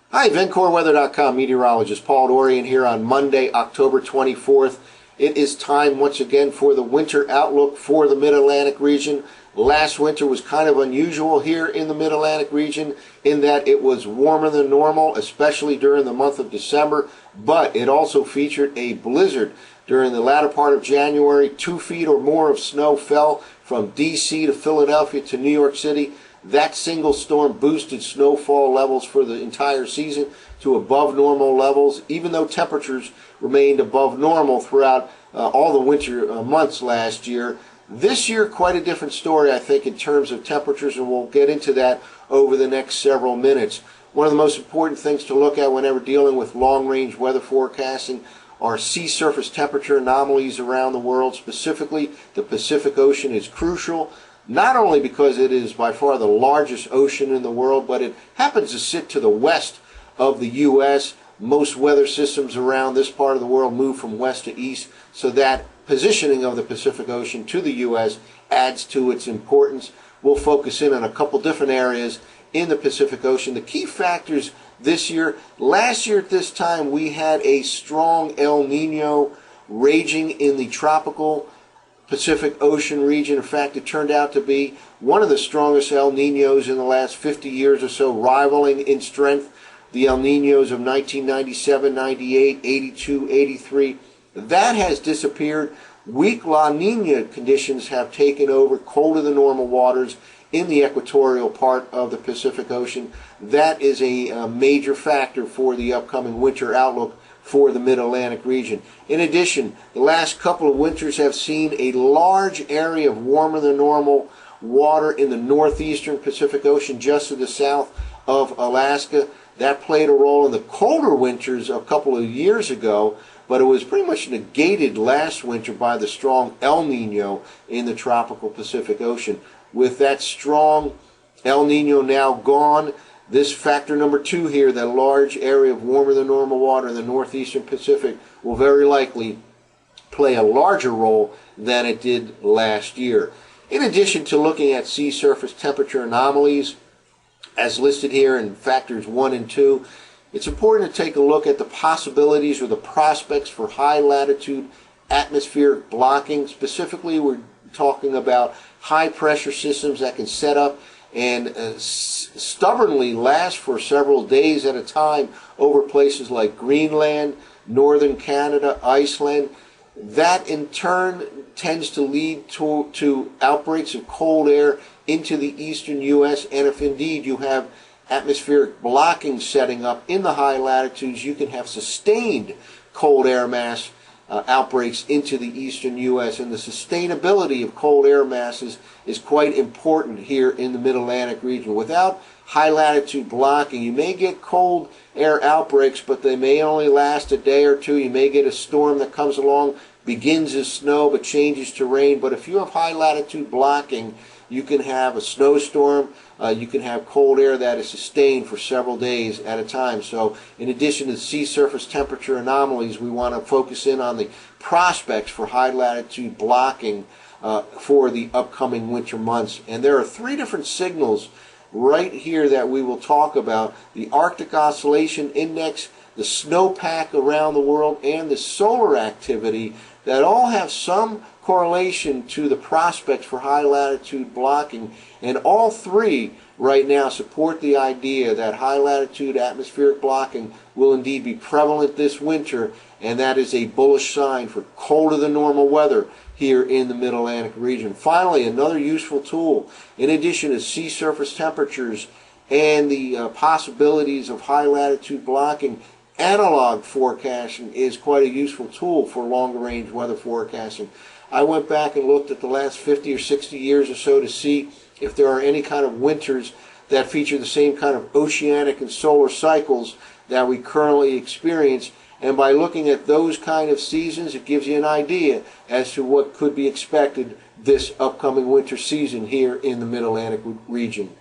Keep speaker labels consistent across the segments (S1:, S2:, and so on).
S1: Hi, VencoreWeather.com meteorologist Paul Dorian here on Monday, October 24th. It is time once again for the winter outlook for the Mid-Atlantic region. Last winter was kind of unusual here in the Mid-Atlantic region in that it was warmer than normal, especially during the month of December, but it also featured a blizzard during the latter part of January. 2 feet or more of snow fell from D.C. to Philadelphia to New York City. That single storm boosted snowfall levels for the entire season to above normal levels, even though temperatures remained above normal throughout all the winter months last year. This year, quite a different story, I think, in terms of temperatures, and we'll get into that over the next several minutes. One of the most important things to look at whenever dealing with long-range weather forecasting are sea surface temperature anomalies around the world. Specifically, the Pacific Ocean is crucial, not only because it is by far the largest ocean in the world, but it happens to sit to the west of the U.S. Most weather systems around this part of the world move from west to east, so that positioning of the Pacific Ocean to the U.S. adds to its importance. We'll focus in on a couple different areas in the Pacific Ocean. The key factors this year, last year at this time, we had a strong El Nino raging in the tropical Pacific Ocean region. In fact, it turned out to be one of the strongest El Ninos in the last 50 years or so, rivaling in strength the El Ninos of 1997, 98, 82, 83. That has disappeared. Weak La Nina conditions have taken over, colder than normal waters in the equatorial part of the Pacific Ocean. That is a major factor for the upcoming winter outlook for the Mid-Atlantic region. In addition, the last couple of winters have seen a large area of warmer than normal water in the northeastern Pacific Ocean just to the south of Alaska. That played a role in the colder winters a couple of years ago, but it was pretty much negated last winter by the strong El Nino in the tropical Pacific Ocean. With that strong El Nino now gone, this factor number 2 here, that large area of warmer than normal water in the northeastern Pacific, will very likely play a larger role than it did last year. In addition to looking at sea surface temperature anomalies, as listed here in factors 1 and 2, it's important to take a look at the possibilities or the prospects for high latitude atmospheric blocking. Specifically, we're talking about high pressure systems that can set up and stubbornly last for several days at a time over places like Greenland, northern Canada, Iceland. That in turn tends to lead to outbreaks of cold air into the eastern U.S. And if indeed you have atmospheric blocking setting up in the high latitudes, you can have sustained cold air mass outbreaks into the eastern U.S. And the sustainability of cold air masses is quite important here in the Mid-Atlantic region. Without high latitude blocking, you may get cold air outbreaks, but they may only last a day or two. You may get a storm that comes along, begins as snow but changes to rain. But if you have high latitude blocking, you can have a snowstorm, you can have cold air that is sustained for several days at a time. So in addition to sea surface temperature anomalies, we want to focus in on the prospects for high latitude blocking for the upcoming winter months. And there are 3 different signals right here that we will talk about: the Arctic Oscillation Index, the snowpack around the world, and the solar activity, that all have some correlation to the prospects for high latitude blocking. And all 3 right now support the idea that high latitude atmospheric blocking will indeed be prevalent this winter, and that is a bullish sign for colder than normal weather here in the Mid-Atlantic region. Finally, another useful tool, in addition to sea surface temperatures and the possibilities of high latitude blocking, analog forecasting is quite a useful tool for longer range weather forecasting. I went back and looked at the last 50 or 60 years or so to see if there are any kind of winters that feature the same kind of oceanic and solar cycles that we currently experience. And by looking at those kind of seasons, it gives you an idea as to what could be expected this upcoming winter season here in the Mid-Atlantic region.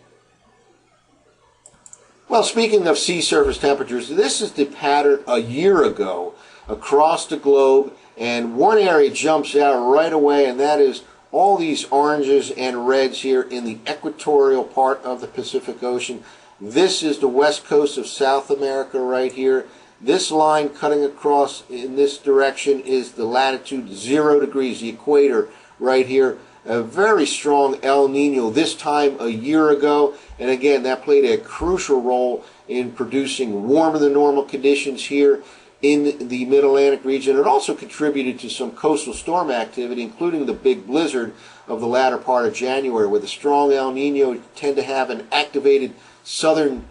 S1: Well, speaking of sea surface temperatures, this is the pattern a year ago across the globe, and one area jumps out right away, and that is all these oranges and reds here in the equatorial part of the Pacific Ocean. This is the west coast of South America right here. This line cutting across in this direction is the latitude 0 degrees, the equator right here. A very strong El Nino this time a year ago, and again that played a crucial role in producing warmer than normal conditions here in the Mid-Atlantic region. It also contributed to some coastal storm activity, including the big blizzard of the latter part of January. With a strong El Nino, you tend to have an activated southern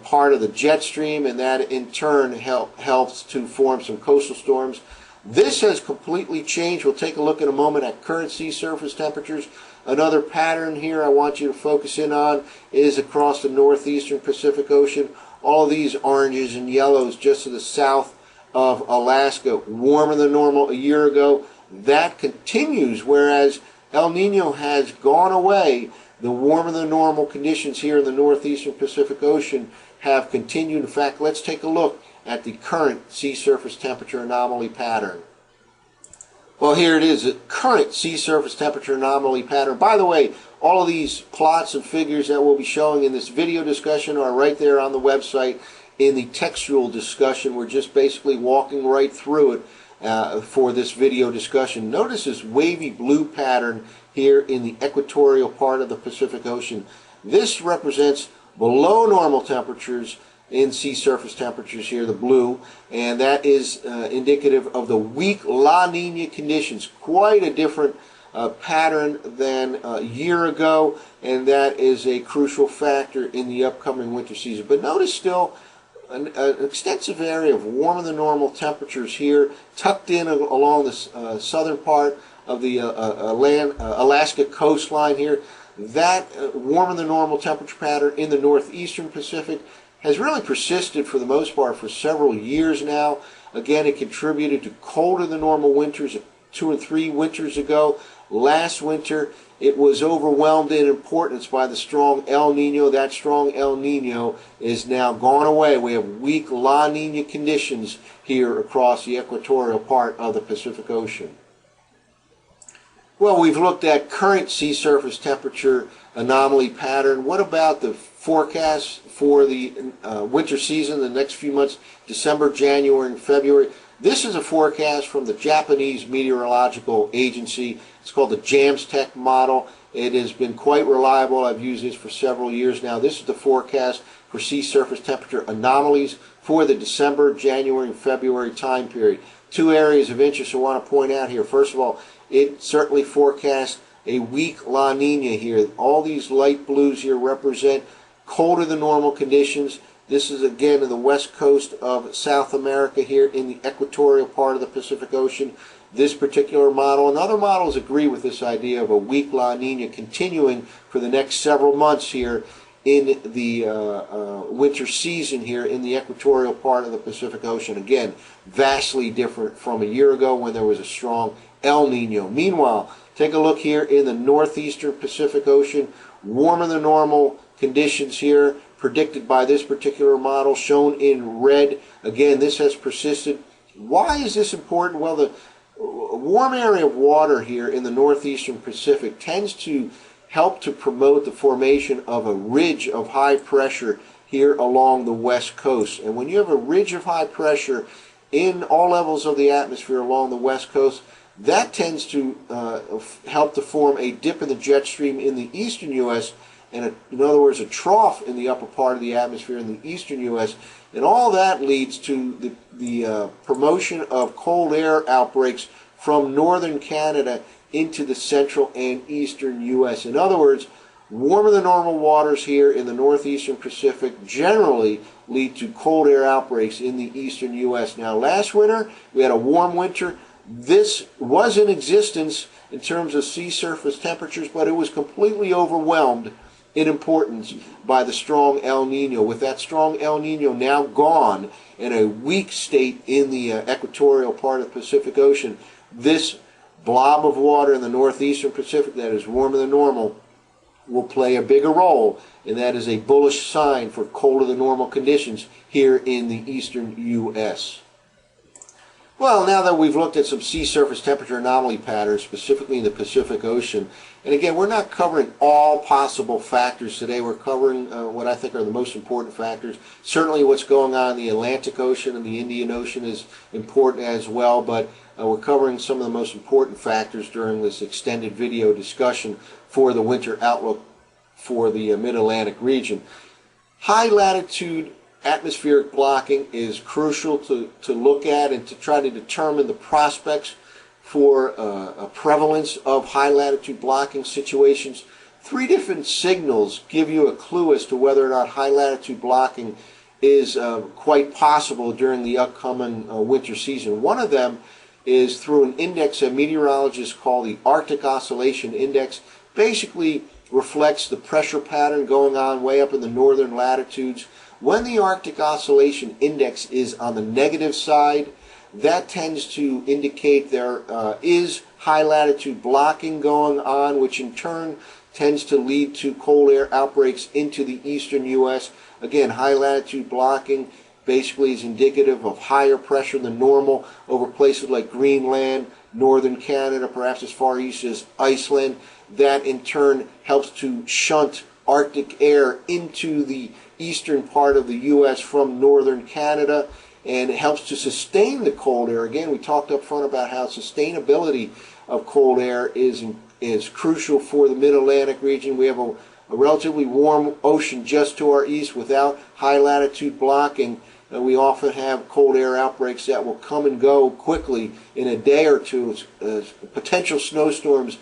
S1: part of the jet stream, and that in turn helps to form some coastal storms. This has completely changed. We'll take a look in a moment at current sea surface temperatures. Another pattern here I want you to focus in on is across the northeastern Pacific Ocean. All these oranges and yellows just to the south of Alaska, warmer than normal a year ago. That continues, whereas El Nino has gone away. The warmer than normal conditions here in the northeastern Pacific Ocean have continued. In fact, let's take a look at the current sea surface temperature anomaly pattern. Well, here it is, the current sea surface temperature anomaly pattern. By the way, all of these plots and figures that we'll be showing in this video discussion are right there on the website in the textual discussion. We're just basically walking right through it for this video discussion. Notice this wavy blue pattern here in the equatorial part of the Pacific Ocean. This represents below normal temperatures in sea surface temperatures here, the blue, and that is indicative of the weak La Nina conditions. Quite a different pattern than a year ago, and that is a crucial factor in the upcoming winter season. But notice still an extensive area of warmer than normal temperatures here, tucked in along the southern part of the Alaska coastline here. That warmer than normal temperature pattern in the northeastern Pacific has really persisted for the most part for several years now. Again, it contributed to colder than normal winters 2 and 3 winters ago. Last winter, it was overwhelmed in importance by the strong El Nino. That strong El Nino is now gone away. We have weak La Nina conditions here across the equatorial part of the Pacific Ocean. Well, we've looked at current sea surface temperature anomaly pattern. What about the forecast for the winter season, the next few months, December, January, and February? This is a forecast from the Japanese Meteorological Agency. It's called the JAMSTEC model. It has been quite reliable. I've used this for several years now. This is the forecast for sea surface temperature anomalies for the December, January, and February time period. 2 areas of interest I want to point out here. First of all, it certainly forecasts a weak La Nina here. All these light blues here represent colder than normal conditions. This is again in the west coast of South America here in the equatorial part of the Pacific Ocean. This particular model and other models agree with this idea of a weak La Nina continuing for the next several months here in the winter season here in the equatorial part of the Pacific Ocean. Again, vastly different from a year ago when there was a strong El Nino. Meanwhile, take a look here in the northeastern Pacific Ocean. Warmer than normal conditions here predicted by this particular model, shown in red. Again, this has persisted. Why is this important? Well, the warm area of water here in the northeastern Pacific tends to help to promote the formation of a ridge of high pressure here along the west coast. And when you have a ridge of high pressure in all levels of the atmosphere along the west coast, that tends to help to form a dip in the jet stream in the eastern U.S., and in other words, a trough in the upper part of the atmosphere in the eastern U.S., and all that leads to the promotion of cold air outbreaks from northern Canada into the central and eastern U.S. In other words, warmer than normal waters here in the northeastern Pacific generally lead to cold air outbreaks in the eastern U.S. Now, last winter, we had a warm winter. This was in existence in terms of sea surface temperatures, but it was completely overwhelmed in importance by the strong El Nino. With that strong El Nino now gone and a weak state in the equatorial part of the Pacific Ocean, this blob of water in the northeastern Pacific that is warmer than normal will play a bigger role, and that is a bullish sign for colder than normal conditions here in the eastern U.S. Well, now that we've looked at some sea surface temperature anomaly patterns, specifically in the Pacific Ocean, and again, we're not covering all possible factors today. We're covering what I think are the most important factors. Certainly what's going on in the Atlantic Ocean and the Indian Ocean is important as well, but we're covering some of the most important factors during this extended video discussion for the winter outlook for the Mid-Atlantic region. High latitude atmospheric blocking is crucial to look at and to try to determine the prospects for a prevalence of high latitude blocking situations. Three different signals give you a clue as to whether or not high latitude blocking is quite possible during the upcoming winter season. One of them is through an index that meteorologists call the Arctic Oscillation Index. Basically reflects the pressure pattern going on way up in the northern latitudes. When the Arctic Oscillation Index is on the negative side, that tends to indicate there is high latitude blocking going on, which in turn tends to lead to cold air outbreaks into the eastern U.S. Again, high latitude blocking basically is indicative of higher pressure than normal over places like Greenland, northern Canada, perhaps as far east as Iceland. That in turn helps to shunt Arctic air into the eastern part of the U.S. from northern Canada, and it helps to sustain the cold air. Again, we talked up front about how sustainability of cold air is crucial for the Mid-Atlantic region. We have a relatively warm ocean just to our east. Without high latitude blocking, we often have cold air outbreaks that will come and go quickly in a day or two. Potential snowstorms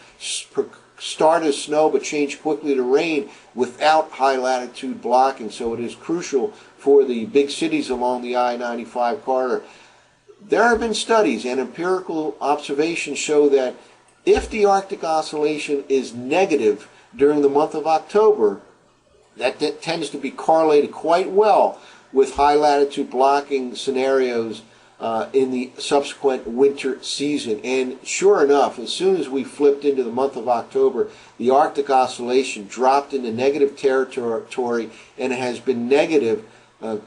S1: start as snow but change quickly to rain without high latitude blocking. So it is crucial for the big cities along the I-95 corridor. There have been studies and empirical observations show that if the Arctic oscillation is negative during the month of October, that tends to be correlated quite well with high latitude blocking scenarios in the subsequent winter season. And sure enough, as soon as we flipped into the month of October, the Arctic oscillation dropped into negative territory, and it has been negative,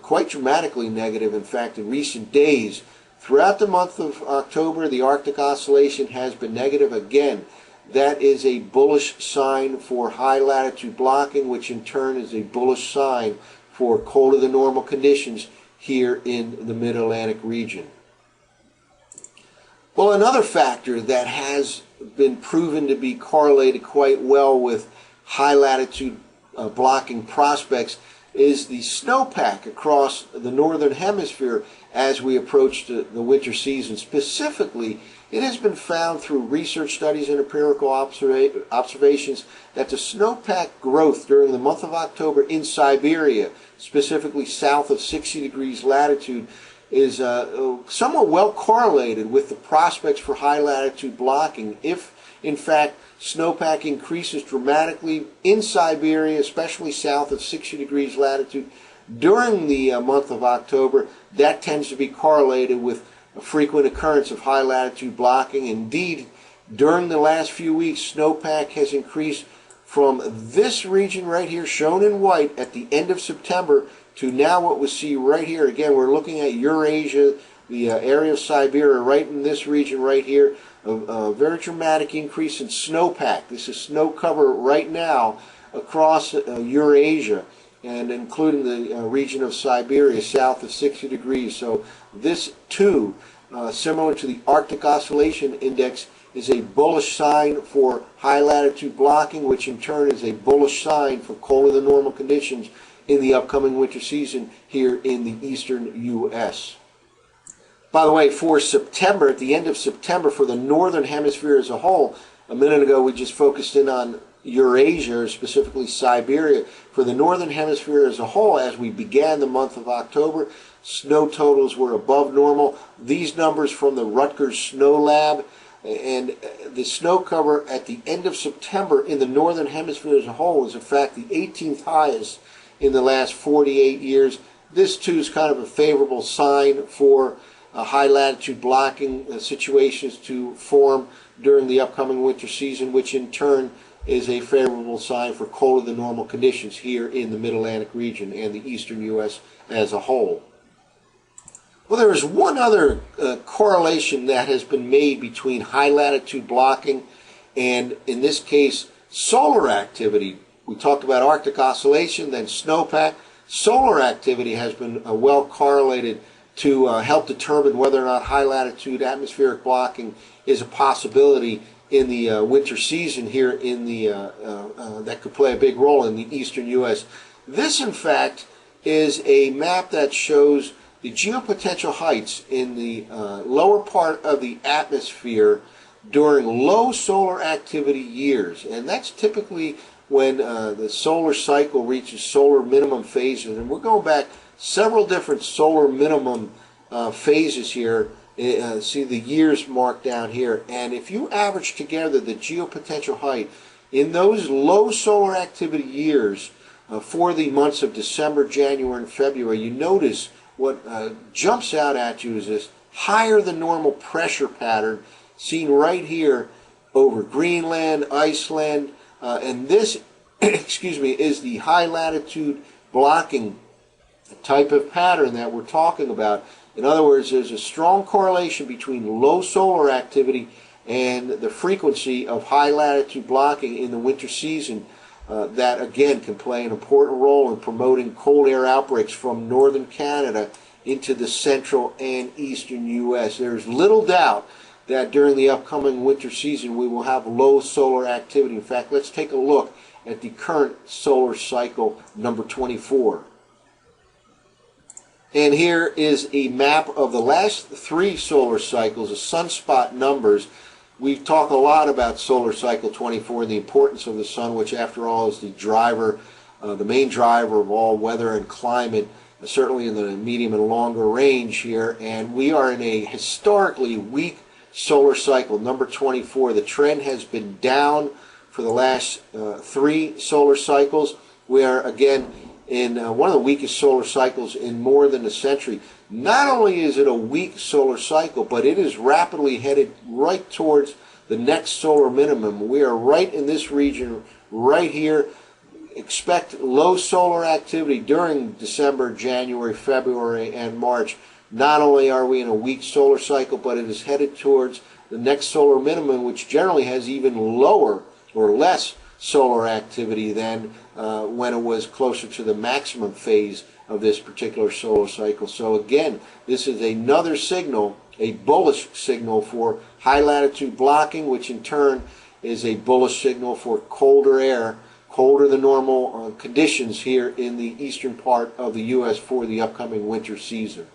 S1: quite dramatically negative, in fact, in recent days. Throughout the month of October, the Arctic oscillation has been negative again. That is a bullish sign for high latitude blocking, which in turn is a bullish sign for colder than normal conditions here in the Mid-Atlantic region. Well, another factor that has been proven to be correlated quite well with high latitude blocking prospects is the snowpack across the northern hemisphere as we approach the winter season. Specifically, it has been found through research studies and empirical observations that the snowpack growth during the month of October in Siberia, specifically south of 60 degrees latitude, is somewhat well correlated with the prospects for high latitude blocking. If, in fact, snowpack increases dramatically in Siberia, especially south of 60 degrees latitude, during the month of October, that tends to be correlated with a frequent occurrence of high latitude blocking. Indeed, during the last few weeks, snowpack has increased from this region right here, shown in white, at the end of September, to now what we see right here. Again, we're looking at Eurasia, the area of Siberia, right in this region right here. A very dramatic increase in snowpack. This is snow cover right now across Eurasia, and including the region of Siberia, south of 60 degrees. So this, too, similar to the Arctic Oscillation Index, is a bullish sign for high latitude blocking, which in turn is a bullish sign for colder than normal conditions in the upcoming winter season here in the eastern U.S. By the way, for September, at the end of September, for the northern hemisphere as a whole, a minute ago we just focused in on Eurasia, or specifically Siberia. For the northern hemisphere as a whole, as we began the month of October, snow totals were above normal. These numbers from the Rutgers Snow Lab, and the snow cover at the end of September in the northern hemisphere as a whole is in fact the 18th highest in the last 48 years. This too is kind of a favorable sign for high latitude blocking situations to form during the upcoming winter season, which in turn is a favorable sign for colder than normal conditions here in the Mid-Atlantic region and the eastern U.S. as a whole. Well, there is one other correlation that has been made between high latitude blocking and, in this case, solar activity. We talked about Arctic oscillation, then snowpack. Solar activity has been well correlated to help determine whether or not high latitude atmospheric blocking is a possibility in the winter season here in the that could play a big role in the eastern U.S. This, in fact, is a map that shows the geopotential heights in the lower part of the atmosphere during low solar activity years, and that's typically when the solar cycle reaches solar minimum phases. And we're going back several different solar minimum phases here. See the years marked down here, and if you average together the geopotential height in those low solar activity years for the months of December, January, and February, you notice what jumps out at you is this higher than normal pressure pattern seen right here over Greenland, Iceland, and this, excuse me, is the high latitude blocking type of pattern that we're talking about. In other words, there's a strong correlation between low solar activity and the frequency of high latitude blocking in the winter season that, again, can play an important role in promoting cold air outbreaks from northern Canada into the central and eastern U.S. There's little doubt that during the upcoming winter season we will have low solar activity. In fact, let's take a look at the current solar cycle number 24. And here is a map of the last 3 solar cycles, the sunspot numbers. We talk a lot about solar cycle 24 and the importance of the sun, which after all is the driver, the main driver of all weather and climate, certainly in the medium and longer range here. And we are in a historically weak solar cycle, number 24. The trend has been down for the last 3 solar cycles. We are, again, in one of the weakest solar cycles in more than a century. Not only is it a weak solar cycle, but it is rapidly headed right towards the next solar minimum. We are right in this region, right here. Expect low solar activity during December, January, February, and March. Not only are we in a weak solar cycle, but it is headed towards the next solar minimum, which generally has even lower or less solar activity than when it was closer to the maximum phase of this particular solar cycle. So again, this is another signal, a bullish signal for high latitude blocking, which in turn is a bullish signal for colder air, colder than normal conditions here in the eastern part of the U.S. for the upcoming winter season.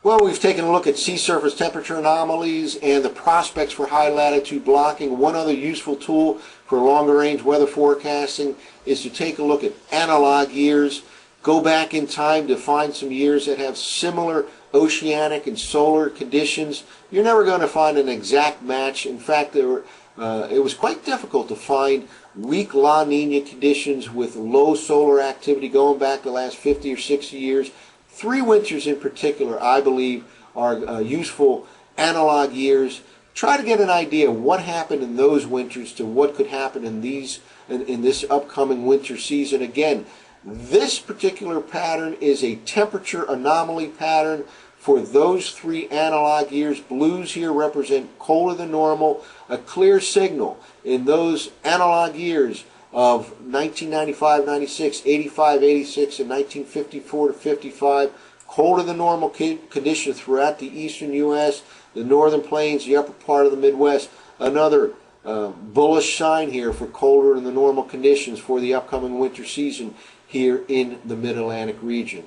S1: Well, we've taken a look at sea surface temperature anomalies and the prospects for high latitude blocking. One other useful tool for longer range weather forecasting is to take a look at analog years. Go back in time to find some years that have similar oceanic and solar conditions. You're never going to find an exact match. In fact, it was quite difficult to find weak La Nina conditions with low solar activity going back the last 50 or 60 years. 3 winters in particular, I believe, are useful analog years. Try to get an idea of what happened in those winters to what could happen in this upcoming winter season. Again, this particular pattern is a temperature anomaly pattern for those 3 analog years. Blues here represent colder than normal, a clear signal in those analog years of 1995, 96, 85, 86, and 1954 to 55, colder than normal conditions throughout the eastern U.S., the northern plains, the upper part of the Midwest. Another bullish sign here for colder than the normal conditions for the upcoming winter season here in the Mid-Atlantic region.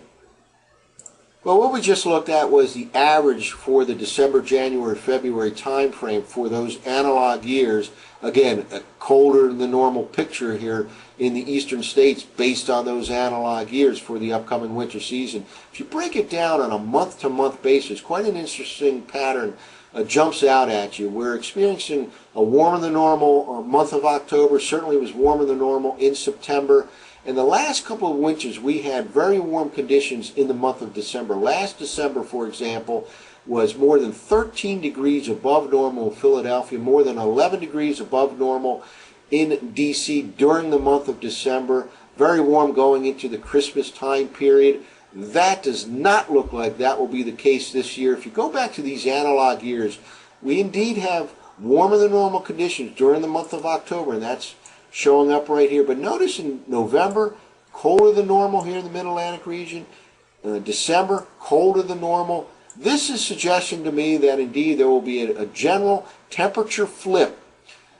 S1: Well, what we just looked at was the average for the December, January, February time frame for those analog years. Again, a colder than the normal picture here in the eastern states based on those analog years for the upcoming winter season. If you break it down on a month-to-month basis, quite an interesting pattern jumps out at you. We're experiencing a warmer than normal month of October. Certainly was warmer than normal in September. In the last couple of winters, we had very warm conditions in the month of December. Last December, for example, was more than 13 degrees above normal in Philadelphia, more than 11 degrees above normal in D.C. during the month of December. Very warm going into the Christmas time period. That does not look like that will be the case this year. If you go back to these analog years, we indeed have warmer than normal conditions during the month of October, and that's showing up right here. But notice in November, colder than normal here in the Mid-Atlantic region. December, colder than normal. This is suggesting to me that indeed there will be a general temperature flip,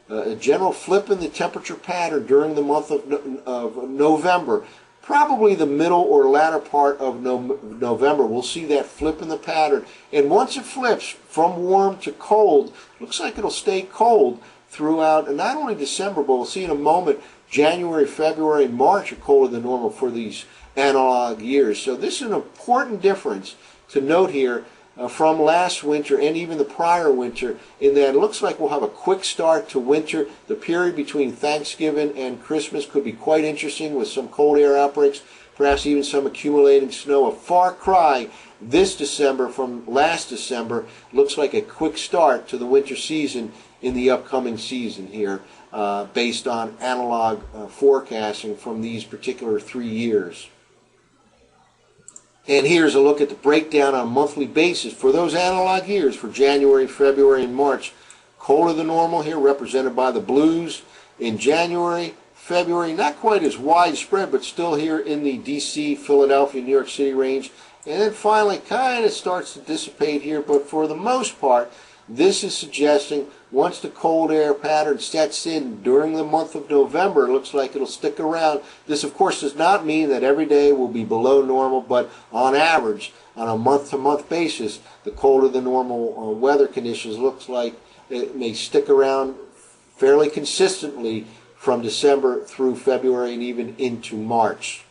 S1: a general flip in the temperature pattern during the month of November. Probably the middle or latter part of November, we'll see that flip in the pattern. And once it flips from warm to cold, looks like it'll stay cold throughout, and not only December, but we'll see in a moment, January, February, March are colder than normal for these analog years. So this is an important difference to note here from last winter and even the prior winter, in that it looks like we'll have a quick start to winter. The period between Thanksgiving and Christmas could be quite interesting with some cold air outbreaks, perhaps even some accumulating snow. A far cry this December from last December. Looks like a quick start to the winter season in the upcoming season here, based on analog forecasting from these particular 3 years. And here's a look at the breakdown on a monthly basis for those analog years for January, February, and March. Colder than normal here, represented by the blues. In January, February, not quite as widespread, but still here in the D.C., Philadelphia, New York City range. And then finally kind of starts to dissipate here, but for the most part, this is suggesting once the cold air pattern sets in during the month of November, it looks like it'll stick around. This, of course, does not mean that every day will be below normal, but on average, on a month-to-month basis, the colder than normal weather conditions looks like it may stick around fairly consistently from December through February and even into March.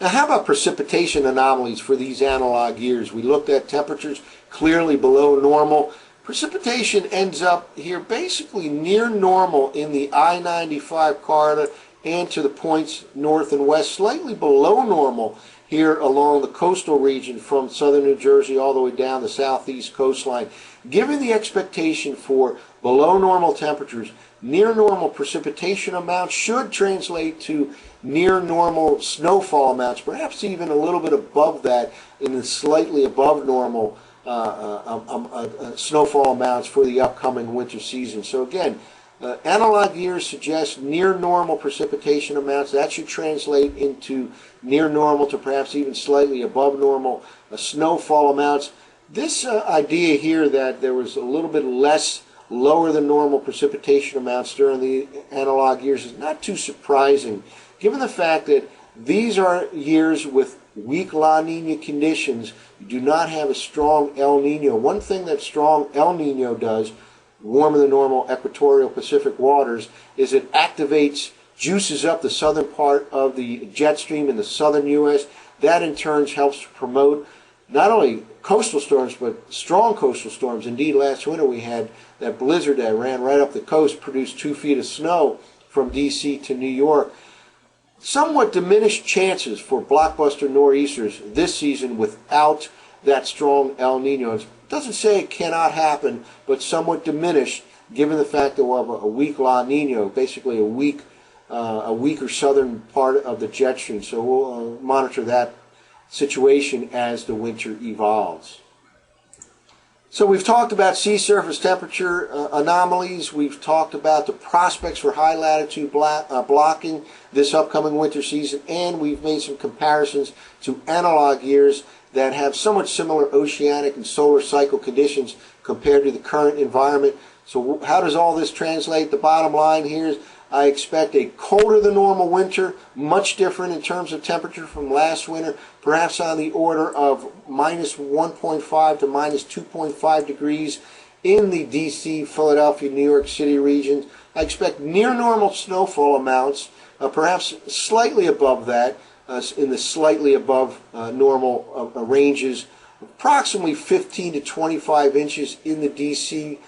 S1: Now, how about precipitation anomalies for these analog years? We looked at temperatures clearly below normal. Precipitation ends up here basically near normal in the I-95 corridor and to the points north and west, slightly below normal here along the coastal region from southern New Jersey all the way down the southeast coastline. Given the expectation for below normal temperatures, near normal precipitation amounts should translate to near normal snowfall amounts, perhaps even a little bit above that in the slightly above normal snowfall amounts for the upcoming winter season. So again, analog years suggest near normal precipitation amounts. That should translate into near normal to perhaps even slightly above normal snowfall amounts. This idea here that there was a little bit less lower than normal precipitation amounts during the analog years is not too surprising, given the fact that these are years with weak La Nina conditions. You do not have a strong El Nino. One thing that strong El Nino does, warmer than normal equatorial Pacific waters, is it activates, juices up the southern part of the jet stream in the southern U.S. That in turn helps to promote not only coastal storms, but strong coastal storms. Indeed, last winter we had that blizzard that ran right up the coast, produced 2 feet of snow from D.C. to New York. Somewhat diminished chances for blockbuster nor'easters this season without that strong El Nino. It doesn't say it cannot happen, but somewhat diminished given the fact that we'll have a weak La Nina, basically a weaker southern part of the jet stream. So we'll monitor that situation as the winter evolves. So we've talked about sea surface temperature anomalies. We've talked about the prospects for high latitude blocking this upcoming winter season, and we've made some comparisons to analog years that have somewhat similar oceanic and solar cycle conditions compared to the current environment. So how does all this translate? The bottom line here is I expect a colder than normal winter, much different in terms of temperature from last winter, perhaps on the order of minus 1.5 to minus 2.5 degrees in the D.C., Philadelphia, New York City regions. I expect near normal snowfall amounts, perhaps slightly above that, in the slightly above normal ranges, approximately 15 to 25 inches in the D.C.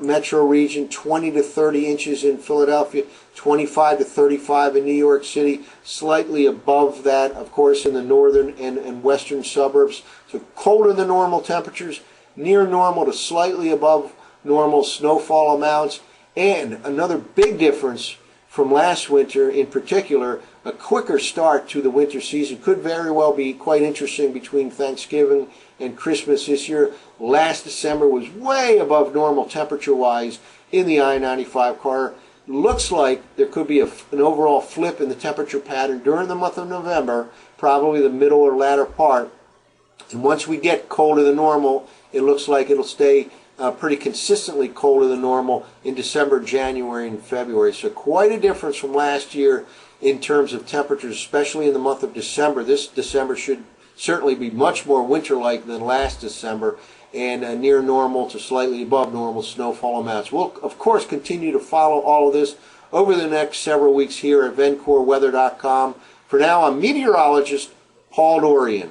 S1: Metro region, 20 to 30 inches in Philadelphia, 25 to 35 in New York City, slightly above that, of course, in the northern and western suburbs. So colder than normal temperatures, near normal to slightly above normal snowfall amounts, and another big difference from last winter in particular, a quicker start to the winter season. Could very well be quite interesting between Thanksgiving and Christmas this year. Last December was way above normal temperature-wise in the I-95 corridor. Looks like there could be an overall flip in the temperature pattern during the month of November, probably the middle or latter part. And once we get colder than normal, it looks like it'll stay pretty consistently colder than normal in December, January, and February. So quite a difference from last year in terms of temperatures, especially in the month of December. This December should certainly be much more winter-like than last December, and near normal to slightly above normal snowfall amounts. We'll, of course, continue to follow all of this over the next several weather.com. For now, I'm meteorologist Paul Dorian.